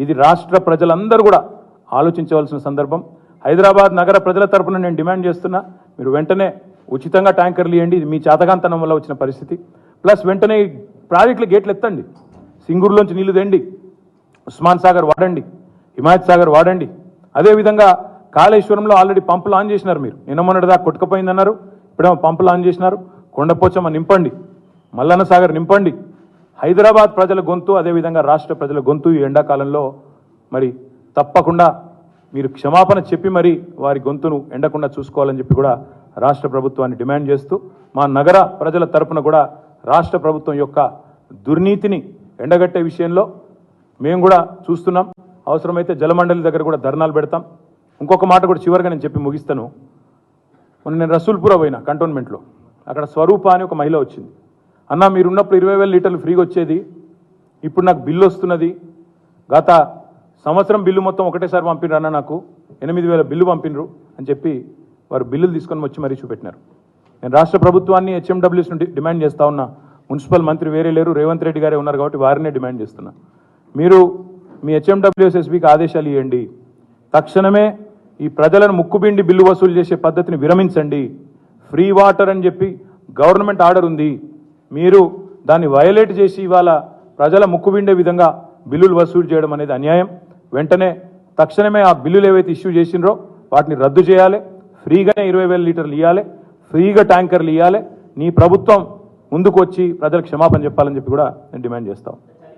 ఇది రాష్ట్ర ప్రజలందరూ కూడా ఆలోచించవలసిన సందర్భం. హైదరాబాద్ నగర ప్రజల తరపున నేను డిమాండ్ చేస్తున్నా, మీరు వెంటనే ఉచితంగా ట్యాంకర్లు ఇవ్వండి. ఇది మీ చేతగాంతనం వల్ల వచ్చిన పరిస్థితి. ప్లస్ వెంటనే ప్రాజెక్టుల గేట్లు ఎత్తండి, సింగూరులోంచి నీళ్లు తెండి, ఉస్మాన్ సాగర్ వాడండి, హిమాయత్ సాగర్ వాడండి. అదేవిధంగా కాళేశ్వరంలో ఆల్రెడీ పంపులు ఆన్ చేసినారు. మీరు నిన్న మొన్నటిదాకా కొట్టుకుపోయిందన్నారు, ఇప్పుడేమో పంపులు ఆన్ చేసినారు. కొండపోచమ్మ నింపండి, మల్లన్న సాగర్ నింపండి. హైదరాబాద్ ప్రజల గొంతు, అదేవిధంగా రాష్ట్ర ప్రజల గొంతు ఈ ఎండాకాలంలో మరి తప్పకుండా మీరు క్షమాపణ చెప్పి మరి వారి గొంతును ఎండకుండా చూసుకోవాలని చెప్పి కూడా రాష్ట్ర ప్రభుత్వాన్ని డిమాండ్ చేస్తూ, మా నగర ప్రజల తరపున కూడా రాష్ట్ర ప్రభుత్వం యొక్క దుర్నీతిని ఎండగట్టే విషయంలో మేము కూడా చూస్తున్నాం. అవసరమైతే జలమండలి దగ్గర కూడా ధర్నాలు పెడతాం. ఇంకొక మాట కూడా చివరిగా నేను చెప్పి ముగిస్తాను. మొన్న నేను రసూల్పుర పోయినా కంటోన్మెంట్లో, అక్కడ స్వరూప అని ఒక మహిళ వచ్చింది. అన్న మీరున్నప్పుడు 20,000 లీటర్లు ఫ్రీగా వచ్చేది, ఇప్పుడు నాకు బిల్లు వస్తున్నది. గత సంవత్సరం బిల్లు మొత్తం ఒకటేసారి పంపినరు అన్న, నాకు 8,000 బిల్లు పంపినరు అని చెప్పి వారు బిల్లులు తీసుకొని వచ్చి మరీ చూపెట్టినారు. నేను రాష్ట్ర ప్రభుత్వాన్ని హెచ్ఎండబ్ల్యూస్ నుండి డిమాండ్ చేస్తా ఉన్నా. మున్సిపల్ మంత్రి వేరే లేరు, రేవంత్ రెడ్డి గారే ఉన్నారు కాబట్టి వారినే డిమాండ్ చేస్తున్నా. మీరు మీ హెచ్ఎండబ్ల్యూఎస్ఎస్బికి ఆదేశాలు ఇవ్వండి, తక్షణమే ఈ ప్రజలను ముక్కుబిండి బిల్లు వసూలు చేసే పద్ధతిని విరమించండి. ఫ్రీ వాటర్ అని చెప్పి గవర్నమెంట్ ఆర్డర్ ఉంది, మీరు దాన్ని వయలేట్ చేసి ఇవాళ ప్రజల ముక్కుబిండే విధంగా బిల్లులు వసూలు చేయడం అనేది అన్యాయం. వెంటనే తక్షణమే ఆ బిల్లులు ఏవైతే ఇష్యూ చేసినరో వాటిని రద్దు చేయాలి. ఫ్రీగానే 20,000 లీటర్లు ఇవ్వాలి, ఫ్రీగా ట్యాంకర్లు ఇవ్వాలి. నీ ప్రభుత్వం ముందుకు వచ్చి ప్రజలకు క్షమాపణ చెప్పాలని చెప్పి కూడా నేను డిమాండ్ చేస్తాను.